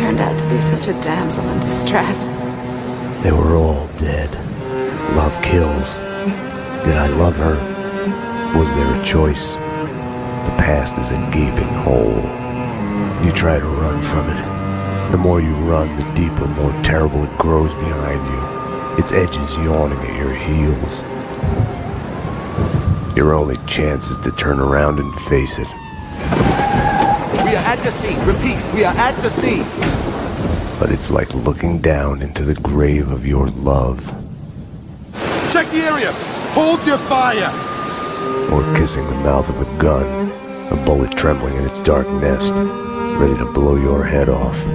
turned out to be such a damsel in distress. They were all dead. Love kills. Did I love her? Was there a choice? The past is a gaping hole. You try to run from it. The more you run, the deeper, more terrible it grows behind you. Its edges yawning at your heels. Your only chance is to turn around and face it. We are at the scene. Repeat, we are at the scene. But it's like looking down into the grave of your love. Check the area. Hold your fire. Or kissing the mouth of a gun, a bullet trembling in its dark nest, ready to blow your head off.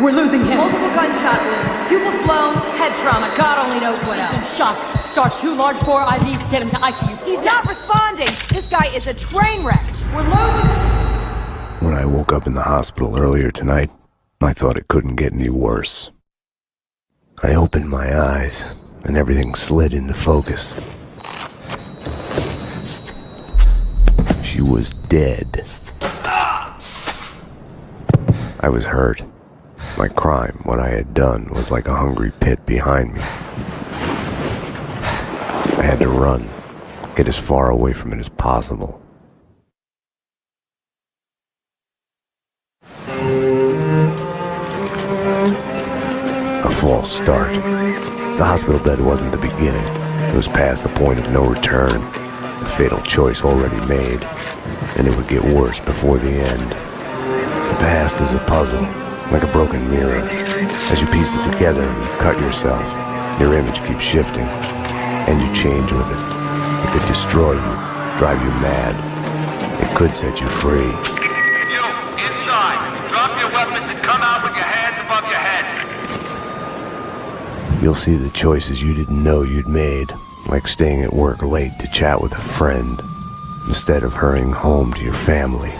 We're losing him. Multiple gunshot wounds. Pupils blown, head trauma. God only knows what else. He's in shock. Start 2 large bore IVs, get him to ICU. He's not responding. This guy is a train wreck. We're losing him. When I woke up in the hospital earlier tonight, I thought it couldn't get any worse. I opened my eyes, and everything slid into focus. She was dead. I was hurt. My crime, what I had done, was like a hungry pit behind me. I had to run, get as far away from it as possible. A false start. The hospital bed wasn't the beginning. It was past the point of no return. The fatal choice already made, and it would get worse before the end. The past is a puzzle, like a broken mirror. As you piece it together and you cut yourself, your image keeps shifting, and you change with it. It could destroy you, drive you mad. It could set you free. You, inside. Drop your weapons and come out with your hands above your head. You'll see the choices you didn't know you'd made, like staying at work late to chat with a friend, instead of hurrying home to your family.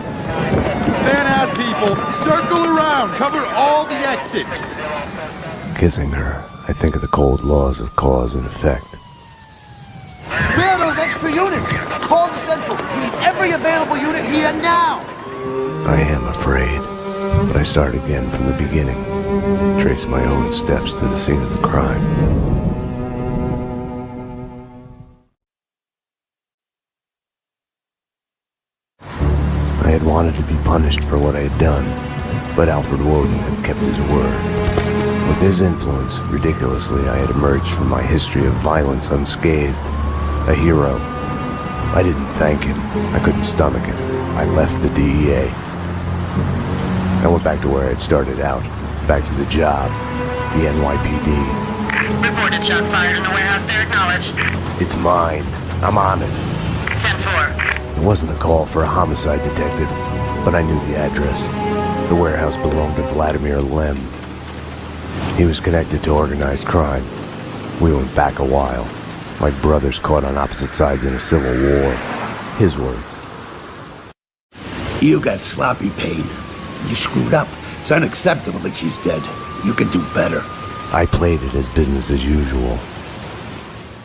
Fan out, people. Circle around. Cover all the exits. Kissing her, I think of the cold laws of cause and effect. Where are those extra units? Call the central. We need every available unit here now. I am afraid, but I start again from the beginning. Trace my own steps to the scene of the crime. I had wanted to be punished for what I had done, but Alfred Woden had kept his word. With his influence, ridiculously, I had emerged from my history of violence unscathed. A hero. I didn't thank him. I couldn't stomach it. I left the DEA. I went back to where I had started out. Back to the job. The NYPD. Reported shots fired in the warehouse there, acknowledged. It's mine. I'm on it. 10-4. It wasn't a call for a homicide detective, but I knew the address. The warehouse belonged to Vladimir Lem. He was connected to organized crime. We went back a while, like brothers caught on opposite sides in a civil war. His words. You got sloppy, Payne. You screwed up. It's unacceptable that she's dead. You can do better. I played it as business as usual.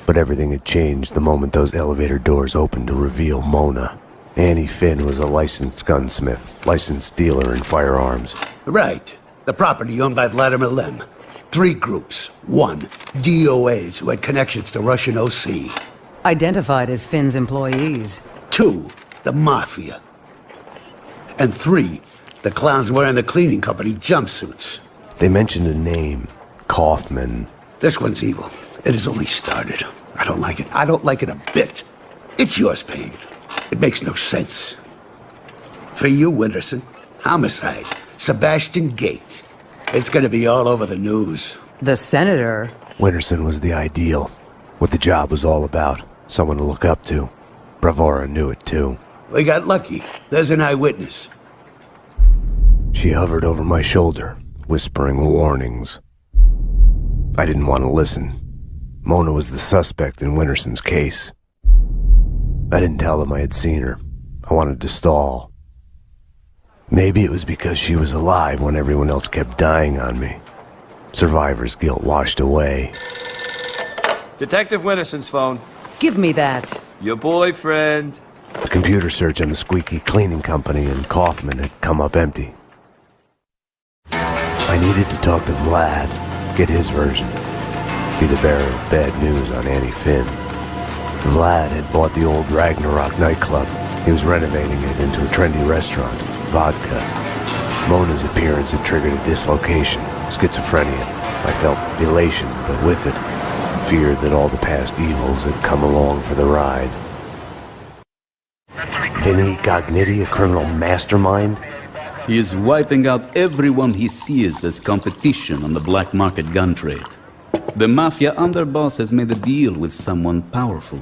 But everything had changed the moment those elevator doors opened to reveal Mona. Annie Finn was a licensed gunsmith, licensed dealer in firearms. Right. The property owned by Vladimir Lem. 3 groups. 1, DOAs who had connections to Russian OC. Identified as Finn's employees. 2, the Mafia. And 3, the clowns wearing the cleaning company jumpsuits. They mentioned a name, Kaufman. This one's evil. It has only started. I don't like it. I don't like it a bit. It's yours, Payne. It makes no sense. For you, Winterson, homicide, Sebastian Gates. It's gonna be all over the news. The senator? Winterson was the ideal. What the job was all about. Someone to look up to. Bravura knew it too. We got lucky. There's an eyewitness. She hovered over my shoulder, whispering warnings. I didn't want to listen. Mona was the suspect in Winterson's case. I didn't tell them I had seen her. I wanted to stall. Maybe it was because she was alive when everyone else kept dying on me. Survivor's guilt washed away. Detective Winterson's phone. Give me that. Your boyfriend. The computer search on the squeaky cleaning company in Kaufman had come up empty. I needed to talk to Vlad, get his version. Be the bearer of bad news on Annie Finn. Vlad had bought the old Ragnarok nightclub. He was renovating it into a trendy restaurant, Vodka. Mona's appearance had triggered a dislocation, schizophrenia. I felt elation, but with it, fear that all the past evils had come along for the ride. Vinny Gognitti, a criminal mastermind? He is wiping out everyone he sees as competition on the black market gun trade. The mafia underboss has made a deal with someone powerful.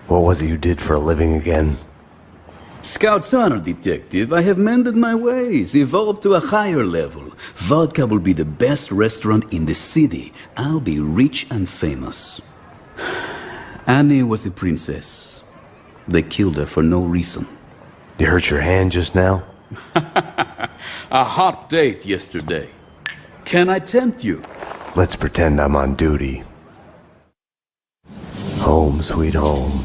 What was it you did for a living again? Scout's honor, detective. I have mended my ways, evolved to a higher level. Vodka will be the best restaurant in the city. I'll be rich and famous. Annie was a princess. They killed her for no reason. You hurt your hand just now? A hot date yesterday. Can I tempt you? Let's pretend I'm on duty. Home, sweet home.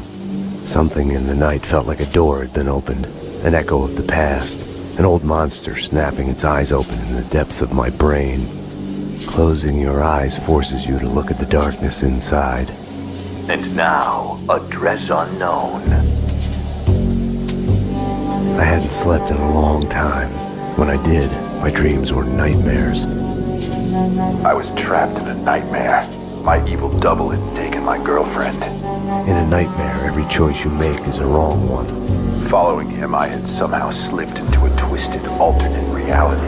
Something in the night felt like a door had been opened, an echo of the past, an old monster snapping its eyes open in the depths of my brain. Closing your eyes forces you to look at the darkness inside. And now, address unknown. I hadn't slept in a long time. When I did, my dreams were nightmares. I was trapped in a nightmare. My evil double had taken my girlfriend. In a nightmare, every choice you make is a wrong one. Following him, I had somehow slipped into a twisted, alternate reality.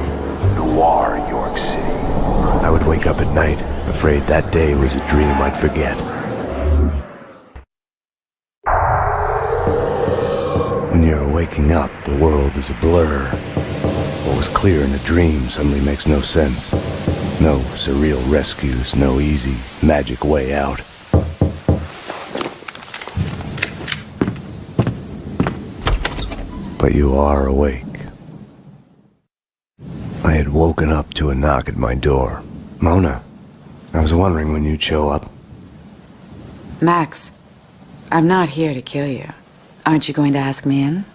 Noir, York City. I would wake up at night, afraid that day was a dream I'd forget. When you're waking up, the world is a blur. What was clear in a dream suddenly makes no sense. No surreal rescues, no easy, magic way out. But you are awake. I had woken up to a knock at my door. Mona, I was wondering when you'd show up. Max, I'm not here to kill you. Aren't you going to ask me in?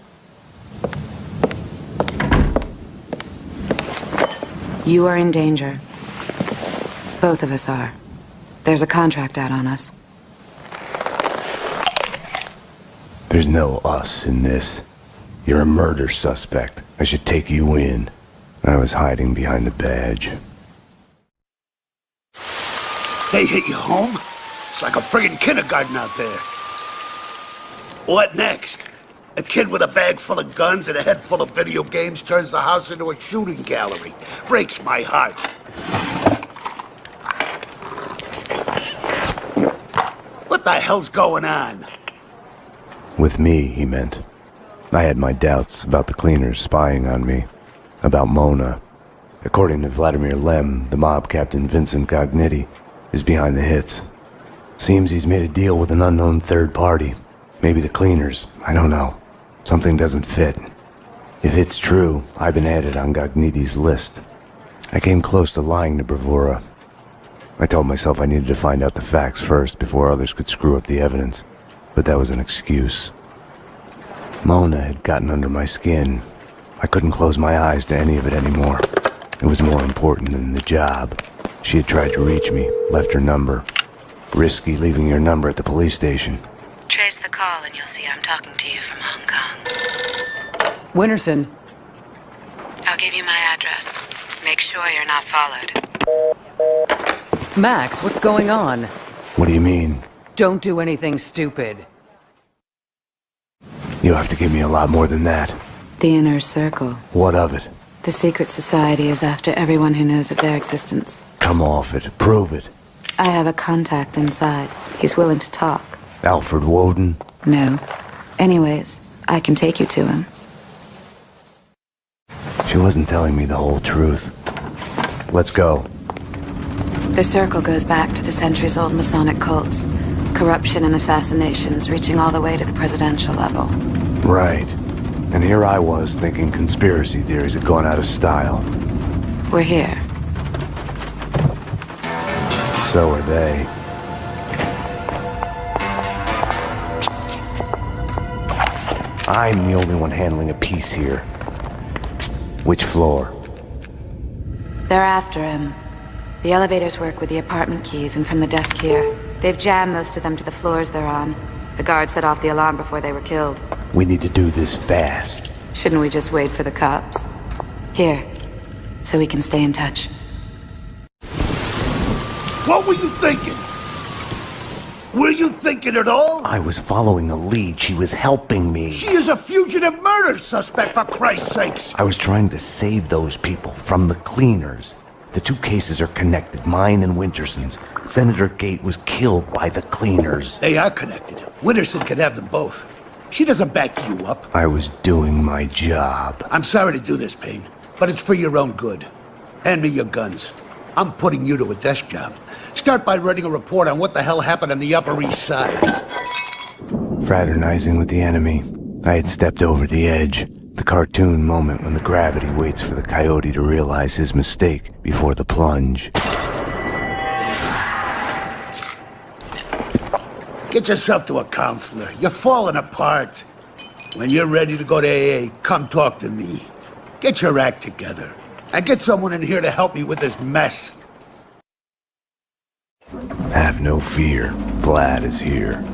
You are in danger. Both of us are. There's a contract out on us. There's no us in this. You're a murder suspect. I should take you in. I was hiding behind the badge. They hit you home? It's like a friggin' kindergarten out there. What next? A kid with a bag full of guns and a head full of video games turns the house into a shooting gallery. Breaks my heart. What the hell's going on? With me, he meant. I had my doubts about the cleaners spying on me. About Mona. According to Vladimir Lem, the mob captain Vincent Gognitti is behind the hits. Seems he's made a deal with an unknown third party. Maybe the cleaners. I don't know. Something doesn't fit. If it's true, I've been added on Gognitti's list. I came close to lying to Bravura. I told myself I needed to find out the facts first before others could screw up the evidence. But that was an excuse. Mona had gotten under my skin. I couldn't close my eyes to any of it anymore. It was more important than the job. She had tried to reach me, left her number. Risky leaving your number at the police station. Trace the call and you'll see I'm talking to you from Hong Kong. Winterson. I'll give you my address. Make sure you're not followed. Max, what's going on? What do you mean? Don't do anything stupid. You have to give me a lot more than that. The Inner Circle. What of it? The secret society is after everyone who knows of their existence. Come off it. Prove it. I have a contact inside. He's willing to talk. Alfred Woden? No. Anyways, I can take you to him. She wasn't telling me the whole truth. Let's go. The Circle goes back to the centuries-old Masonic cults. Corruption and assassinations reaching all the way to the presidential level. Right. And here I was thinking conspiracy theories had gone out of style. We're here. So are they. I'm the only one handling a piece here. Which floor? They're after him. The elevators work with the apartment keys and from the desk here. They've jammed most of them to the floors they're on. The guard set off the alarm before they were killed. We need to do this fast. Shouldn't we just wait for the cops? Here, so we can stay in touch. What were you thinking? Were you thinking at all? I was following a lead. She was helping me. She is a fugitive murder suspect, for Christ's sakes! I was trying to save those people from the cleaners. The two cases are connected, mine and Winterson's. Senator Gate was killed by the cleaners. They are connected. Winterson can have them both. She doesn't back you up. I was doing my job. I'm sorry to do this, Payne, but it's for your own good. Hand me your guns. I'm putting you to a desk job. Start by writing a report on what the hell happened on the Upper East Side. Fraternizing with the enemy, I had stepped over the edge. The cartoon moment when the gravity waits for the coyote to realize his mistake before the plunge. Get yourself to a counselor. You're falling apart. When you're ready to go to AA, come talk to me. Get your act together. And get someone in here to help me with this mess. Have no fear. Vlad is here.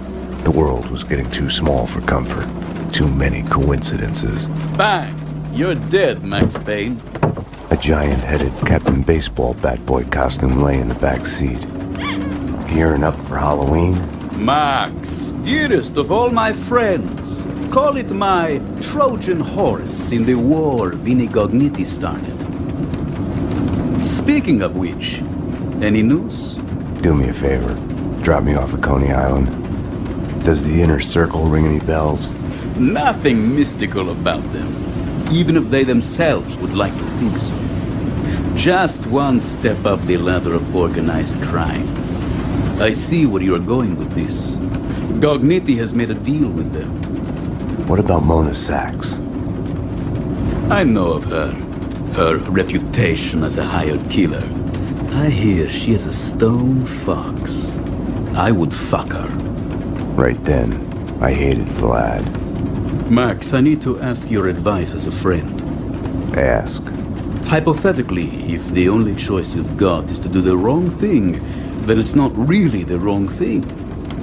The world was getting too small for comfort. Too many coincidences. Bang! You're dead, Max Payne. A giant-headed Captain Baseball bat boy costume lay in the back seat. Gearing up for Halloween? Max, dearest of all my friends. Call it my Trojan horse in the war Vinnie Gognitti started. Speaking of which, any news? Do me a favor. Drop me off at Coney Island. Does the inner circle ring any bells? Nothing mystical about them, even if they themselves would like to think so. Just one step up the ladder of organized crime. I see where you're going with this. Gognitti has made a deal with them. What about Mona Sax? I know of her. Her reputation as a hired killer. I hear she is a stone fox. I would fuck her. Right then, I hated Vlad. Max, I need to ask your advice as a friend. Ask. Hypothetically, if the only choice you've got is to do the wrong thing, then it's not really the wrong thing.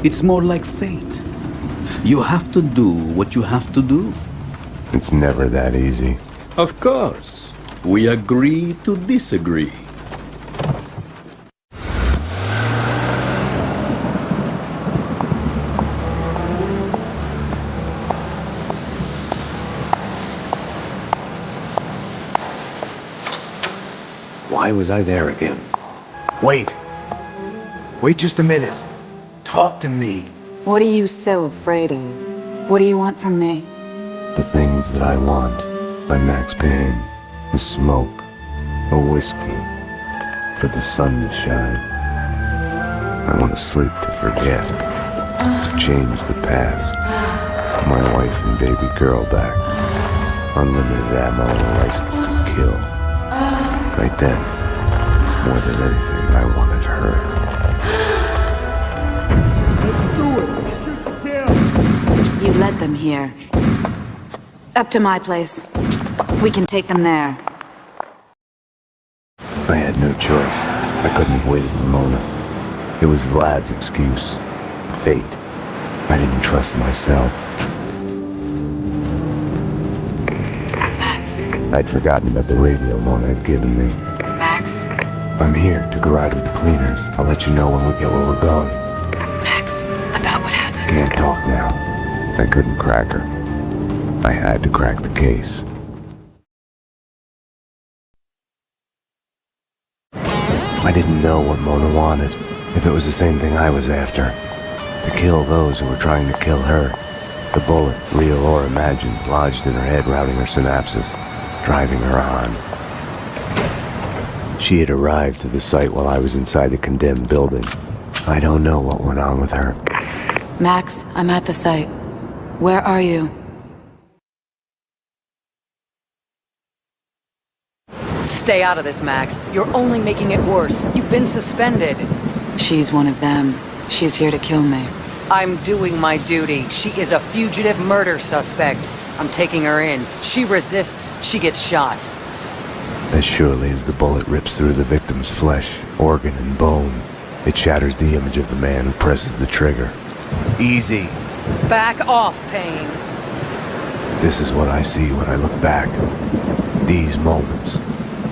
It's more like fate. You have to do what you have to do. It's never that easy. Of course. We agree to disagree. Why was I there again? Wait! Wait just a minute. Talk to me. What are you so afraid of? What do you want from me? The Things That I Want by Max Payne. The smoke. A whiskey. For the sun to shine. I want to sleep to forget. To change the past. My wife and baby girl back. Unlimited ammo and a license to kill. Right then, more than anything, I wanted her. You led them here. Up to my place. We can take them there. I had no choice. I couldn't have waited for Mona. It was Vlad's excuse. Fate. I didn't trust myself. Max. I'd forgotten about the radio Mona had given me. Max. I'm here to go ride with the cleaners. I'll let you know when we get where we're going. Max, about what happened. Can't talk now. I couldn't crack her. I had to crack the case. I didn't know what Mona wanted. If it was the same thing I was after. To kill those who were trying to kill her. The bullet, real or imagined, lodged in her head, routing her synapses, driving her on. She had arrived to the site while I was inside the condemned building. I don't know what went on with her. Max, I'm at the site. Where are you? Stay out of this, Max. You're only making it worse. You've been suspended. She's one of them. She's here to kill me. I'm doing my duty. She is a fugitive murder suspect. I'm taking her in. She resists, she gets shot. As surely as the bullet rips through the victim's flesh, organ, and bone, it shatters the image of the man who presses the trigger. Easy. Back off, Payne. This is what I see when I look back. These moments.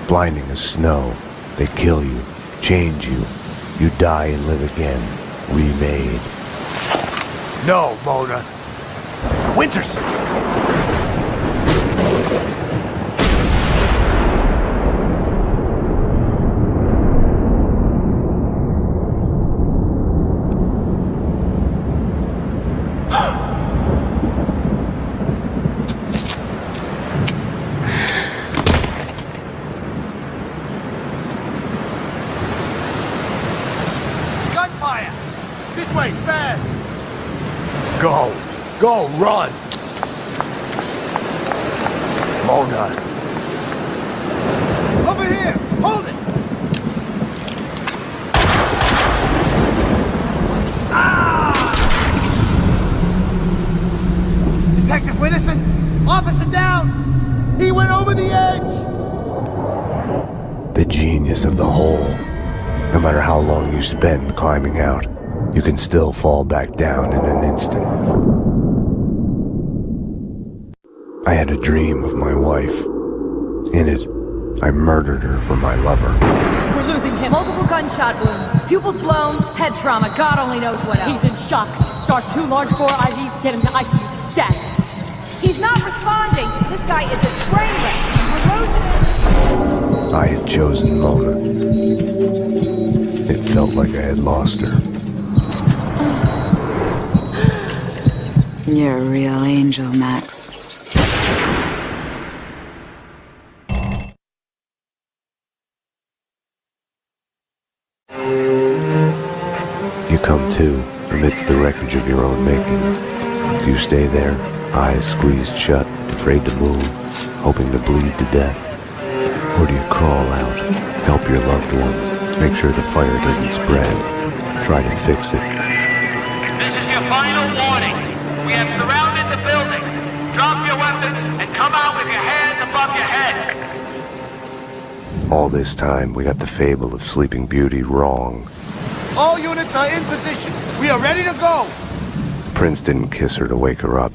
Blinding as snow. They kill you, change you. You die and live again. Remade. No, Mona. Winterson! Gunfire! Midway, fast! Go! Go, run! Mona! Over here! Hold it! Ah! Detective Winterson! Officer down! He went over the edge! The genius of the hole. No matter how long you spend climbing out, you can still fall back down in an instant. I had a dream of my wife. In it, I murdered her for my lover. We're losing him. Multiple gunshot wounds. Pupils blown, head trauma, God only knows what else. He's in shock. Start 2 large bore IVs, get him to ICU stat. He's not responding. This guy is a train wreck. We're losing him. I had chosen Mona. It felt like I had lost her. You're a real angel, Max. You come to, amidst the wreckage of your own making. Do you stay there, eyes squeezed shut, afraid to move, hoping to bleed to death? Or do you crawl out, help your loved ones, make sure the fire doesn't spread, try to fix it? This is your final warning. We have surrounded the building. Drop your weapons and come out with your hands above your head. All this time, we got the fable of Sleeping Beauty wrong. All units are in position. We are ready to go. Prince didn't kiss her to wake her up.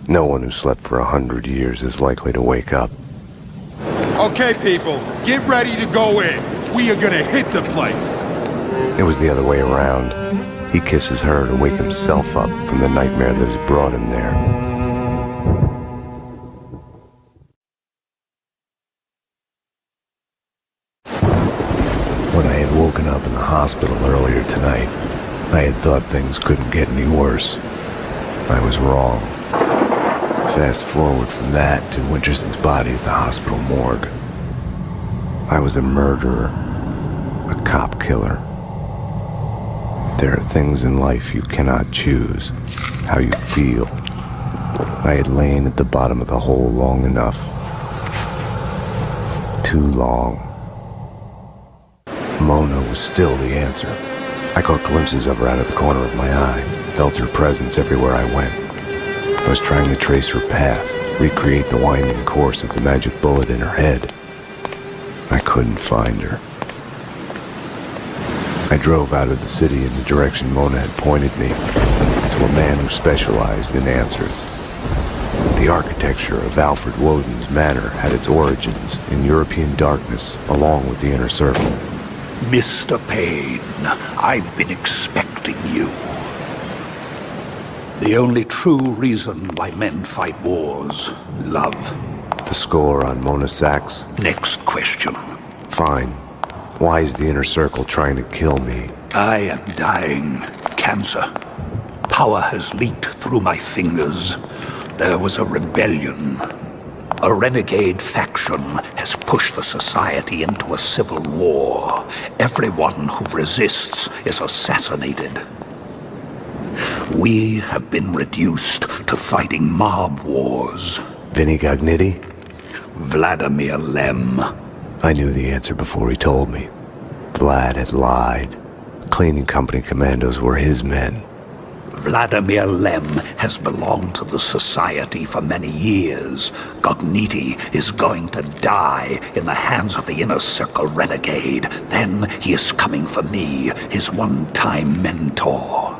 No one who slept for 100 years is likely to wake up. Okay, people, get ready to go in. We are gonna hit the place. It was the other way around. He kisses her to wake himself up from the nightmare that has brought him there. When I had woken up in the hospital earlier tonight, I had thought things couldn't get any worse. I was wrong. Fast forward from that to Winterson's body at the hospital morgue. I was a murderer, a cop killer. There are things in life you cannot choose, how you feel. I had lain at the bottom of the hole long enough. Too long. Mona was still the answer. I caught glimpses of her out of the corner of my eye, felt her presence everywhere I went. I was trying to trace her path, recreate the winding course of the magic bullet in her head. I couldn't find her. I drove out of the city in the direction Mona had pointed me, to a man who specialized in answers. The architecture of Alfred Woden's manor had its origins in European darkness, along with the Inner Circle. Mr. Payne, I've been expecting you. The only true reason why men fight wars, love. The score on Mona Sax? Next question. Fine. Why is the Inner Circle trying to kill me? I am dying. Cancer. Power has leaked through my fingers. There was a rebellion. A renegade faction has pushed the society into a civil war. Everyone who resists is assassinated. We have been reduced to fighting mob wars. Vinny Gognitti? Vladimir Lem. I knew the answer before he told me. Vlad had lied. Cleaning company commandos were his men. Vladimir Lem has belonged to the Society for many years. Gogniti is going to die in the hands of the Inner Circle renegade. Then he is coming for me, his one-time mentor.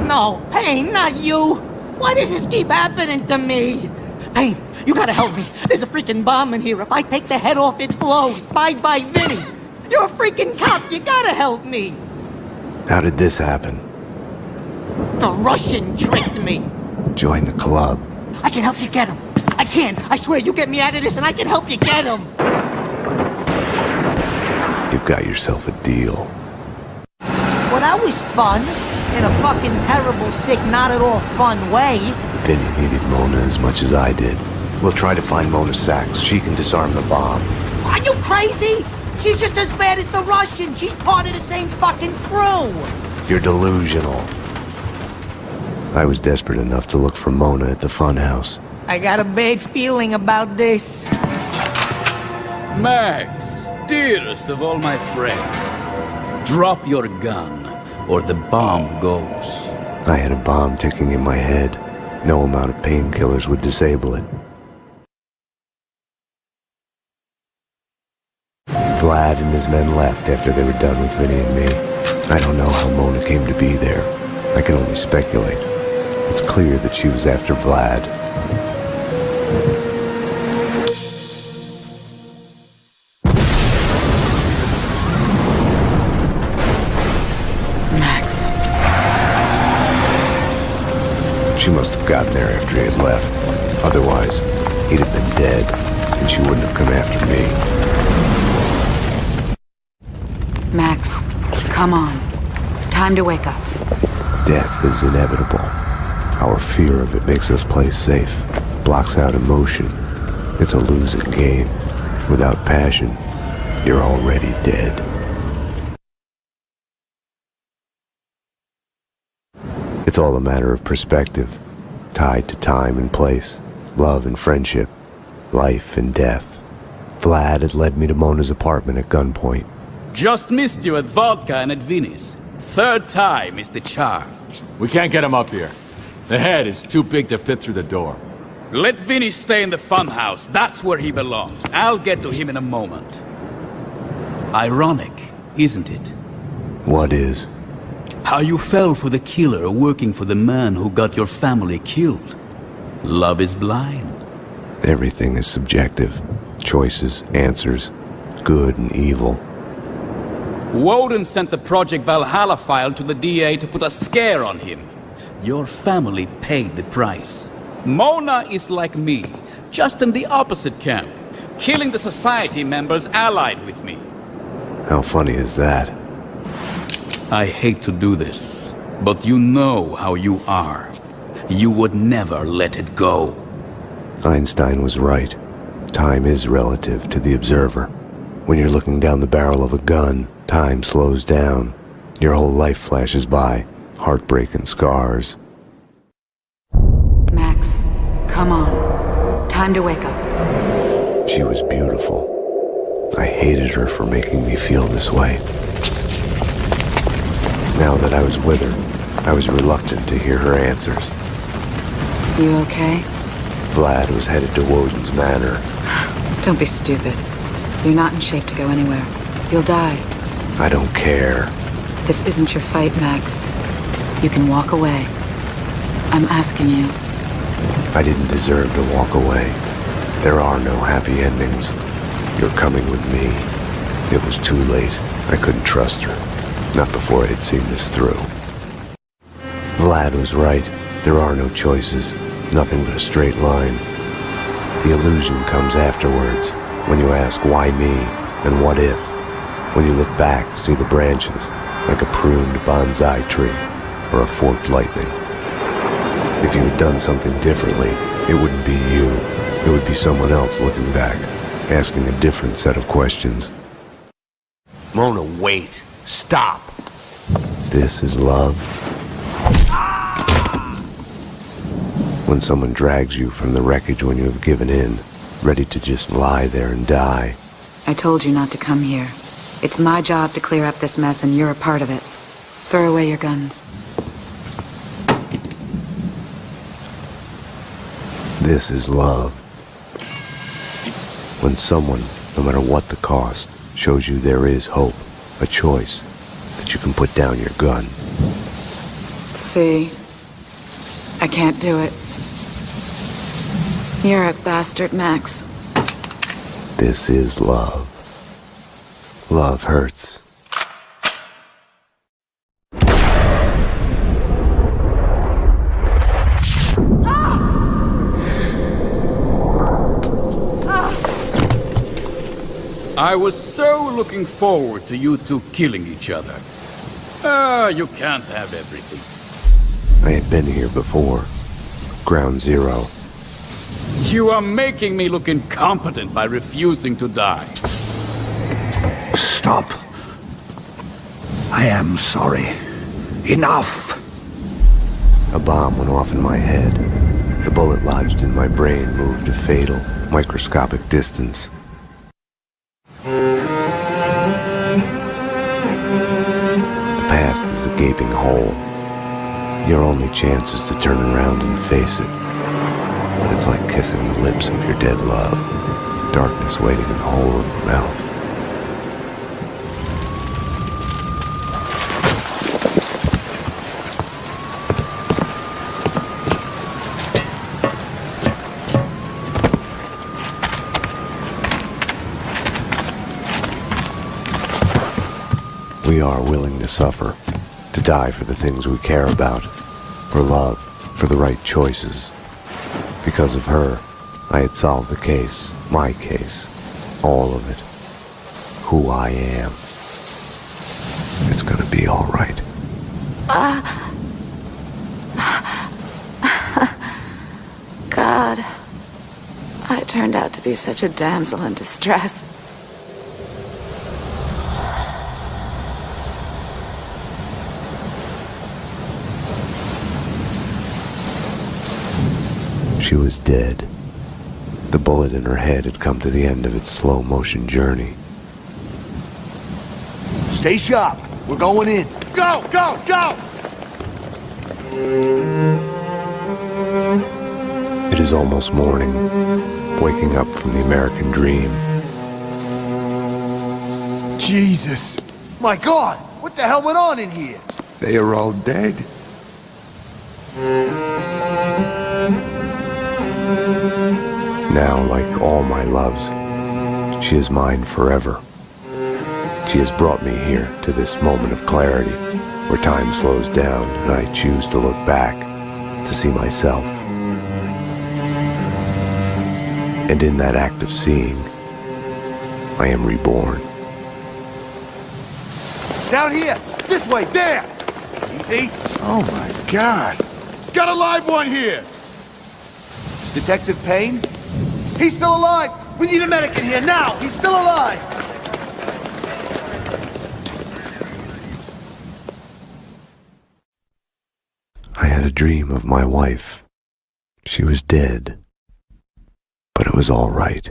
No, Payne, not you! Why does this keep happening to me? Payne, you gotta help me. There's a freaking bomb in here. If I take the head off, it blows. Bye-bye, Vinny. You're a freaking cop. You gotta help me. How did this happen? The Russian tricked me. Join the club. I can help you get him. I can. I swear, you get me out of this and I can help you get him. You've got yourself a deal. Well, that was fun. In a fucking terrible, sick, not at all fun way. Vinny needed Mona as much as I did. We'll try to find Mona Sax. She can disarm the bomb. Are you crazy? She's just as bad as the Russian. She's part of the same fucking crew. You're delusional. I was desperate enough to look for Mona at the funhouse. I got a bad feeling about this. Max, dearest of all my friends, drop your gun, or the bomb goes. I had a bomb ticking in my head. No amount of painkillers would disable it. Vlad and his men left after they were done with Vinny and me. I don't know how Mona came to be there. I can only speculate. It's clear that she was after Vlad. Max. She must have gotten there after he had left. Otherwise, he'd have been dead, and she wouldn't have come after me. Max, come on. Time to wake up. Death is inevitable. Our fear of it makes us play safe, blocks out emotion. It's a losing game. Without passion, you're already dead. It's all a matter of perspective, tied to time and place, love and friendship, life and death. Vlad had led me to Mona's apartment at gunpoint. Just missed you at vodka and at Vinny's. Third time is the charm. We can't get him up here. The head is too big to fit through the door. Let Vinny stay in the funhouse. That's where he belongs. I'll get to him in a moment. Ironic, isn't it? What is? How you fell for the killer working for the man who got your family killed. Love is blind. Everything is subjective. Choices, answers, good and evil. Woden sent the Project Valhalla file to the DA to put a scare on him. Your family paid the price. Mona is like me, just in the opposite camp, killing the Society members allied with me. How funny is that? I hate to do this, but you know how you are. You would never let it go. Einstein was right. Time is relative to the observer. When you're looking down the barrel of a gun, time slows down. Your whole life flashes by. Heartbreak and scars. Max, come on. Time to wake up. She was beautiful. I hated her for making me feel this way. Now that I was with her, I was reluctant to hear her answers. You okay? Vlad was headed to Woden's manor. Don't be stupid. You're not in shape to go anywhere. You'll die. I don't care. This isn't your fight, Max. You can walk away. I'm asking you. I didn't deserve to walk away. There are no happy endings. You're coming with me. It was too late. I couldn't trust her. Not before I had seen this through. Vlad was right. There are no choices. Nothing but a straight line. The illusion comes afterwards, when you ask why me and what if. When you look back, see the branches, like a pruned bonsai tree or a forked lightning. If you had done something differently, it wouldn't be you. It would be someone else looking back, asking a different set of questions. Mona, wait. Stop. This is love. When someone drags you from the wreckage when you have given in, ready to just lie there and die. I told you not to come here. It's my job to clear up this mess, and you're a part of it. Throw away your guns. This is love. When someone, no matter what the cost, shows you there is hope, a choice, that you can put down your gun. See, I can't do it. You're a bastard, Max. This is love. Love hurts. I was so looking forward to you two killing each other. You can't have everything. I had been here before. Ground Zero. You are making me look incompetent by refusing to die. Stop. I am sorry. Enough! A bomb went off in my head. The bullet lodged in my brain moved a fatal, microscopic distance. The past is a gaping hole. Your only chance is to turn around and face it. But it's like kissing the lips of your dead love. Darkness waiting in the hole of your mouth. We are willing to suffer, to die for the things we care about, for love, for the right choices. Because of her, I had solved the case, my case, all of it, who I am. It's gonna be all right. God, I turned out to be such a damsel in distress. She was dead. The bullet in her head had come to the end of its slow-motion journey. Stay sharp. We're going in. Go, go, go! It is almost morning, waking up from the American dream. Jesus. My God, what the hell went on in here? They are all dead. Now, like all my loves, she is mine forever. She has brought me here to this moment of clarity, where time slows down and I choose to look back, to see myself. And in that act of seeing, I am reborn. Down here! This way! There! Easy. Oh my God. Got a live one here! Detective Payne? He's still alive! We need a medic in here now! He's still alive! I had a dream of my wife. She was dead, but it was all right.